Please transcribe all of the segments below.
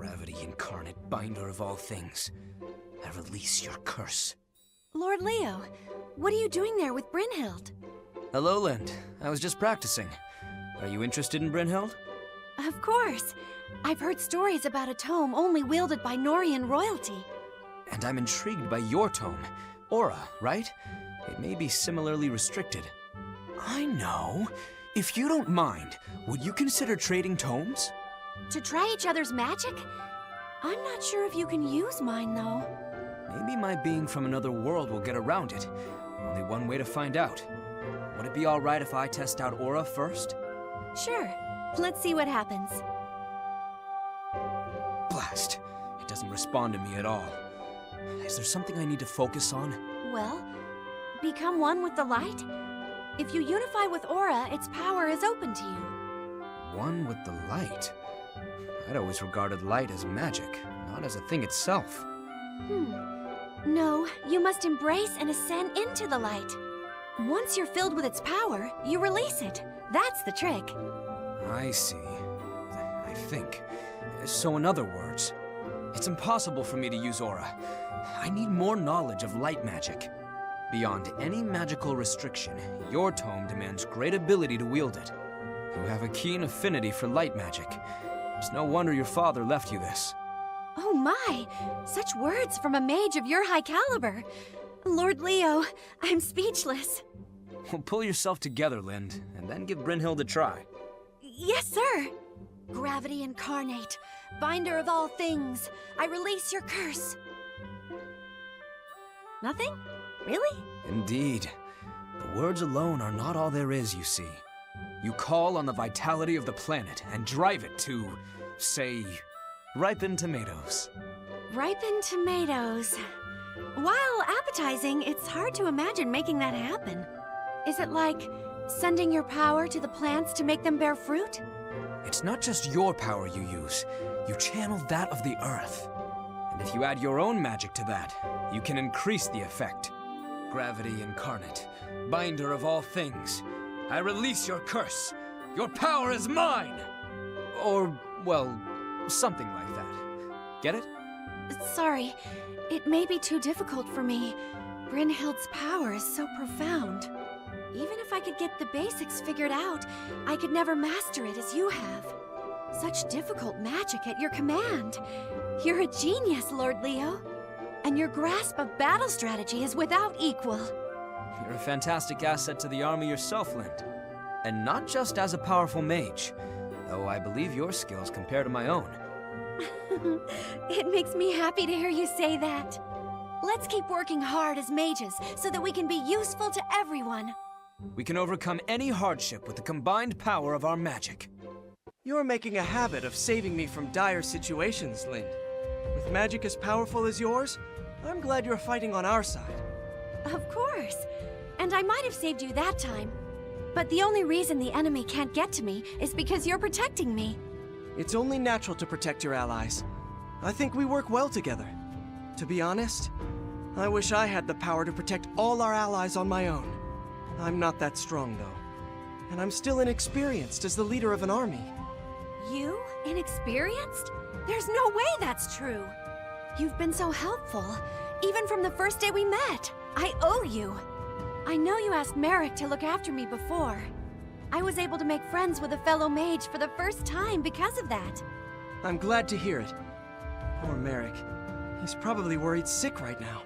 Gravity incarnate, binder of all things, I release your curse. Lord Leo, what are you doing there with Brynhild? Hello, Linde. I was just practicing. Are you interested in Brynhild? Of course. I've heard stories about a tome only wielded by Norian royalty. And I'm intrigued by your tome. Aura, right? It may be similarly restricted. I know. If you don't mind, would you consider trading tomes? To try each other's magic? I'm not sure if you can use mine, though. Maybe my being from another world will get around it. Only one way to find out. Would it be alright if I test out Aura first? Sure. Let's see what happens. Blast. It doesn't respond to me at all. Is there something I need to focus on? Well, become one with the light. If you unify with Aura, its power is open to you. One with the light? I'd always regarded light as magic, not as a thing itself. No, you must embrace and ascend into the light. Once you're filled with its power, you release it. That's the trick. I see. I think. So in other words, it's impossible for me to use Aura. I need more knowledge of light magic. Beyond any magical restriction, your tome demands great ability to wield it. You have a keen affinity for light magic. It's no wonder your father left you this. Oh my! Such words from a mage of your high caliber. Lord Leo, I'm speechless. Well, pull yourself together, Linde, and then give Brynhild a try. Yes, sir! Gravity incarnate, binder of all things, I release your curse. Nothing? Really? Indeed. The words alone are not all there is, you see. You call on the vitality of the planet and drive it to, say, ripen tomatoes. Ripen tomatoes. While appetizing, it's hard to imagine making that happen. Is it like sending your power to the plants to make them bear fruit? It's not just your power you use. You channel that of the earth. And if you add your own magic to that, you can increase the effect. Gravity incarnate, binder of all things, I release your curse. Your power is mine! Or, well, something like that. Get it? Sorry, it may be too difficult for me. Brynhild's power is so profound. Even if I could get the basics figured out, I could never master it as you have. Such difficult magic at your command. You're a genius, Lord Leo. And your grasp of battle strategy is without equal. You're a fantastic asset to the army yourself, Linde. And not just as a powerful mage, though I believe your skills compare to my own. It makes me happy to hear you say that. Let's keep working hard as mages so that we can be useful to everyone. We can overcome any hardship with the combined power of our magic. You're making a habit of saving me from dire situations, Linde. With magic as powerful as yours, I'm glad you're fighting on our side. Of course. And I might have saved you that time. But the only reason the enemy can't get to me is because you're protecting me. It's only natural to protect your allies. I think we work well together. To be honest, I wish I had the power to protect all our allies on my own. I'm not that strong, though. And I'm still inexperienced as the leader of an army. You? Inexperienced? There's no way that's true. You've been so helpful, even from the first day we met. I owe you. I know you asked Merrick to look after me before. I was able to make friends with a fellow mage for the first time because of that. I'm glad to hear it. Poor Merrick. He's probably worried sick right now.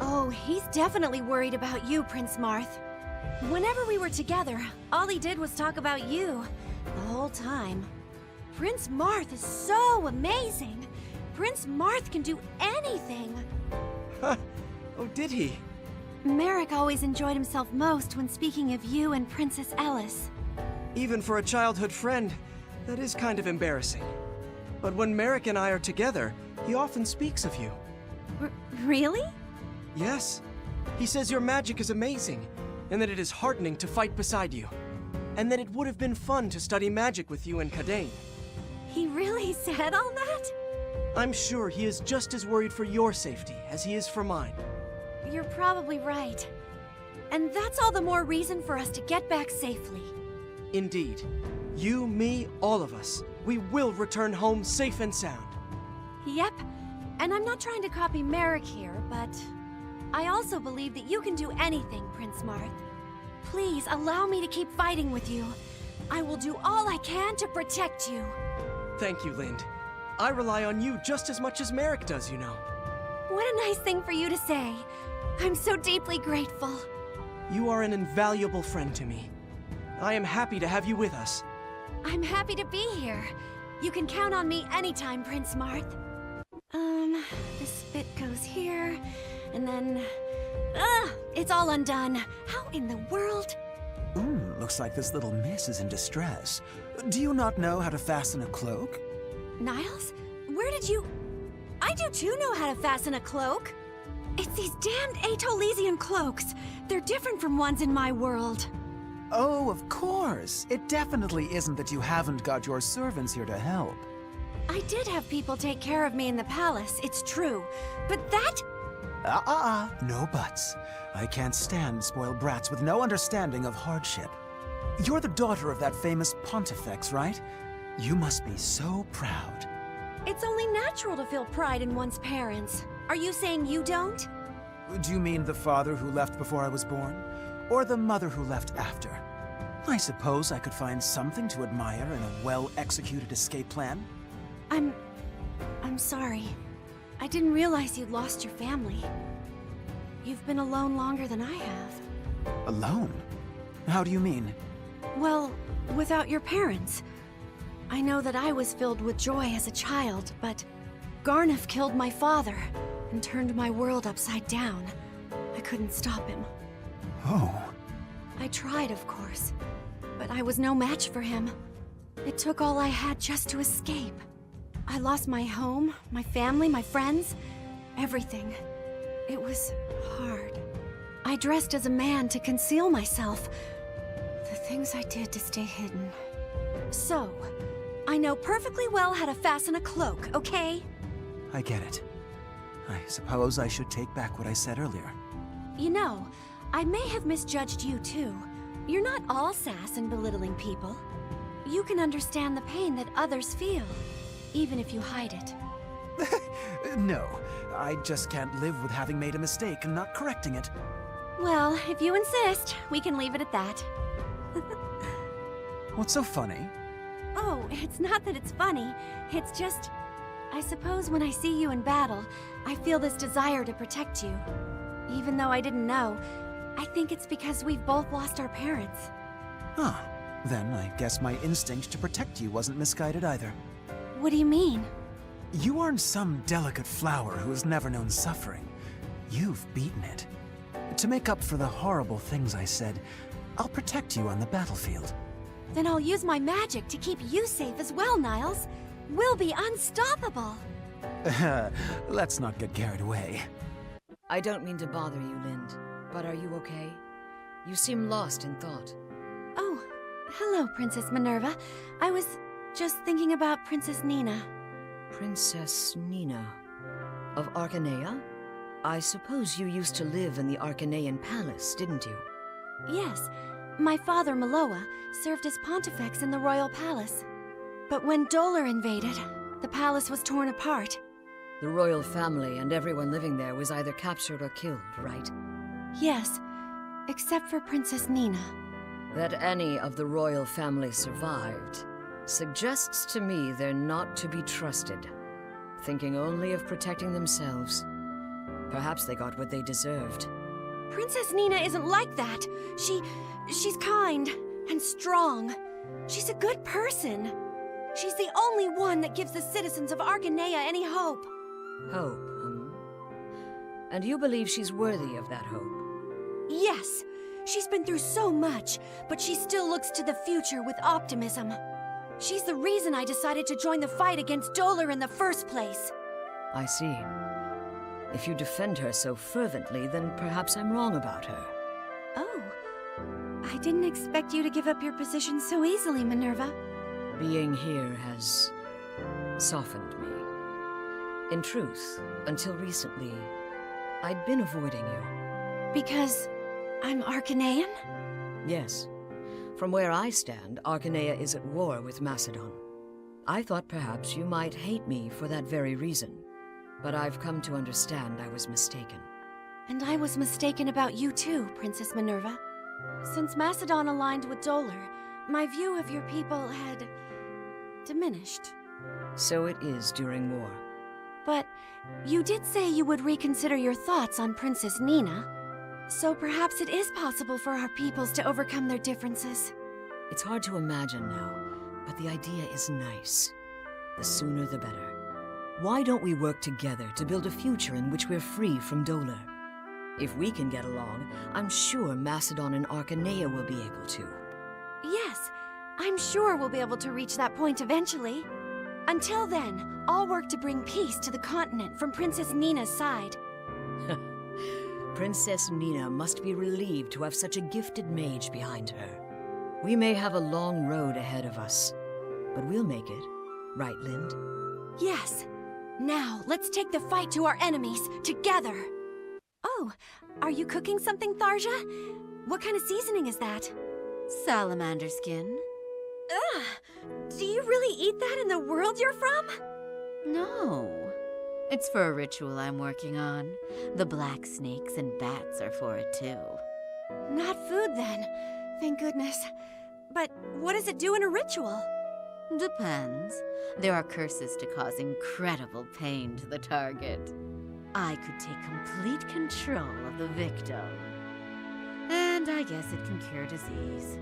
Oh, he's definitely worried about you, Prince Marth. Whenever we were together, all he did was talk about you, the whole time. Prince Marth is so amazing! Prince Marth can do anything! Huh? Oh, did he? Merrick always enjoyed himself most when speaking of you and Princess Ellis. Even for a childhood friend, that is kind of embarrassing. But when Merrick and I are together, he often speaks of you. Really? Yes. He says your magic is amazing, and that it is heartening to fight beside you. And that it would have been fun to study magic with you and Kadain. He really said all that? I'm sure he is just as worried for your safety as he is for mine. You're probably right. And that's all the more reason for us to get back safely. Indeed. You, me, all of us. We will return home safe and sound. Yep, and I'm not trying to copy Merrick here, but I also believe that you can do anything, Prince Marth. Please allow me to keep fighting with you. I will do all I can to protect you. Thank you, Linde. I rely on you just as much as Merrick does, you know. What a nice thing for you to say. I'm so deeply grateful. You are an invaluable friend to me. I am happy to have you with us. I'm happy to be here. You can count on me anytime, Prince Marth. This bit goes here, and then... Ugh! It's all undone. How in the world? Looks like this little miss is in distress. Do you not know how to fasten a cloak? Niles? Where did you... I do too know how to fasten a cloak. It's these damned Atolesian cloaks. They're different from ones in my world. Oh, of course. It definitely isn't that you haven't got your servants here to help. I did have people take care of me in the palace, it's true. But that... No buts. I can't stand spoiled brats with no understanding of hardship. You're the daughter of that famous pontifex, right? You must be so proud. It's only natural to feel pride in one's parents. Are you saying you don't? Do you mean the father who left before I was born? Or the mother who left after? I suppose I could find something to admire in a well-executed escape plan. I'm sorry. I didn't realize you'd lost your family. You've been alone longer than I have. Alone? How do you mean? Well, without your parents. I know that I was filled with joy as a child, but Garneth killed my father and turned my world upside down. I couldn't stop him. Oh. I tried, of course, but I was no match for him. It took all I had just to escape. I lost my home, my family, my friends, everything. It was hard. I dressed as a man to conceal myself. The things I did to stay hidden. So, I know perfectly well how to fasten a cloak, okay? I get it. I suppose I should take back what I said earlier. You know, I may have misjudged you too. You're not all sass and belittling people. You can understand the pain that others feel, even if you hide it. No, I just can't live with having made a mistake and not correcting it. Well, if you insist, we can leave it at that. What's so funny? Oh, it's not that it's funny. It's just... I suppose when I see you in battle, I feel this desire to protect you. Even though I didn't know, I think it's because we've both lost our parents. Huh. Then I guess my instinct to protect you wasn't misguided either. What do you mean? You aren't some delicate flower who has never known suffering. You've beaten it. To make up for the horrible things I said, I'll protect you on the battlefield. Then I'll use my magic to keep you safe as well, Niles. We'll be unstoppable. Let's not get carried away. I don't mean to bother you, Linde, but are you okay? You seem lost in thought. Oh, hello, Princess Minerva. I was just thinking about Princess Nina. Princess Nina of Arcanea? I suppose you used to live in the Arcanean Palace, didn't you? Yes, my father, Maloa, served as pontifex in the royal palace. But when Dolar invaded, the palace was torn apart. The royal family and everyone living there was either captured or killed, right? Yes, except for Princess Nina. That any of the royal family survived suggests to me they're not to be trusted, thinking only of protecting themselves. Perhaps they got what they deserved. Princess Nina isn't like that. She's kind and strong. She's a good person. She's the only one that gives the citizens of Arcanea any hope. Hope, And you believe she's worthy of that hope? Yes. She's been through so much, but she still looks to the future with optimism. She's the reason I decided to join the fight against Dolar in the first place. I see. If you defend her so fervently, then perhaps I'm wrong about her. Oh. I didn't expect you to give up your position so easily, Minerva. Being here has softened me. In truth, until recently, I'd been avoiding you. Because I'm Arcanean? Yes. From where I stand, Arcanea is at war with Macedon. I thought perhaps you might hate me for that very reason. But I've come to understand I was mistaken. And I was mistaken about you too, Princess Minerva. Since Macedon aligned with Dolar, my view of your people had diminished. So it is during war. But you did say you would reconsider your thoughts on Princess Nina. So perhaps it is possible for our peoples to overcome their differences. It's hard to imagine now, but the idea is nice. The sooner the better. Why don't we work together to build a future in which we're free from Dolar? If we can get along, I'm sure Macedon and Arcanea will be able to. Yes, I'm sure we'll be able to reach that point eventually. Until then, I'll work to bring peace to the continent from Princess Nina's side. Princess Nina must be relieved to have such a gifted mage behind her. We may have a long road ahead of us, but we'll make it. Right, Linde? Yes. Now, let's take the fight to our enemies, together. Oh, are you cooking something, Tharja? What kind of seasoning is that? Salamander skin? Ugh! Do you really eat that in the world you're from? No. It's for a ritual I'm working on. The black snakes and bats are for it too. Not food, then. Thank goodness. But what does it do in a ritual? Depends. There are curses to cause incredible pain to the target. I could take complete control of the victim. And I guess it can cure disease.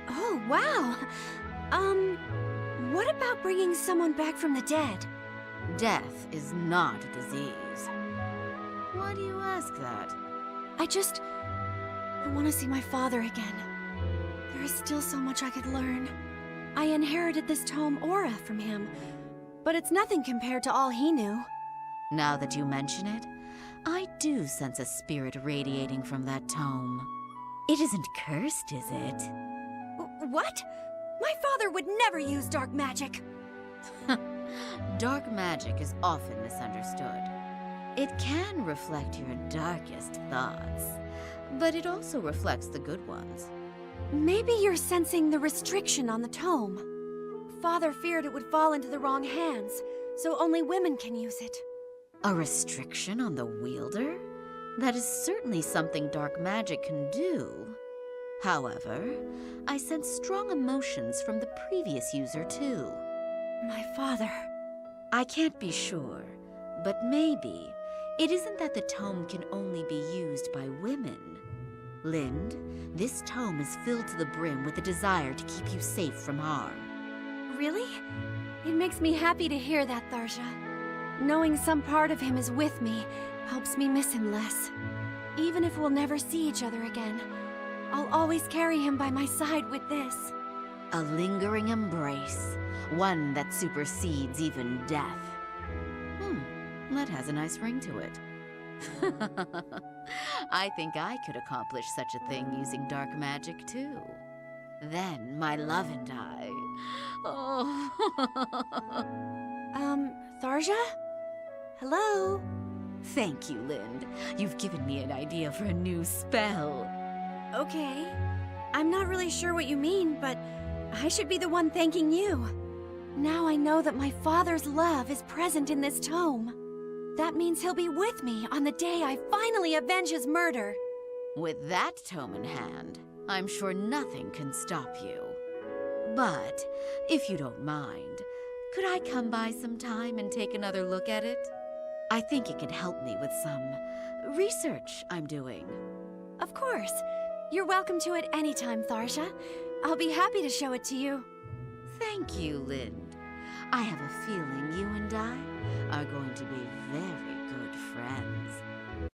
Oh, wow! What about bringing someone back from the dead? Death is not a disease. Why do you ask that? I want to see my father again. There is still so much I could learn. I inherited this tome aura from him, but it's nothing compared to all he knew. Now that you mention it, I do sense a spirit radiating from that tome. It isn't cursed, is it? What? My father would never use dark magic. Dark magic is often misunderstood. It can reflect your darkest thoughts, but it also reflects the good ones. Maybe you're sensing the restriction on the tome. Father feared it would fall into the wrong hands, so only women can use it. A restriction on the wielder? That is certainly something dark magic can do. However, I sense strong emotions from the previous user too. My father. I can't be sure, but maybe it isn't that the tome can only be used by women. Linde, this tome is filled to the brim with a desire to keep you safe from harm. Really? It makes me happy to hear that, Tharja. Knowing some part of him is with me helps me miss him less. Even if we'll never see each other again, I'll always carry him by my side with this. A lingering embrace, one that supersedes even death. That has a nice ring to it. I think I could accomplish such a thing using dark magic too. Then my love and I... Oh... Tharja? Hello? Thank you, Linde. You've given me an idea for a new spell. Okay. I'm not really sure what you mean, but I should be the one thanking you. Now I know that my father's love is present in this tome. That means he'll be with me on the day I finally avenge his murder. With that tome in hand, I'm sure nothing can stop you. But, if you don't mind, could I come by sometime and take another look at it? I think it could help me with some research I'm doing. Of course. You're welcome to it anytime, Tharja. I'll be happy to show it to you. Thank you, Linde. I have a feeling you and I are going to be very good friends.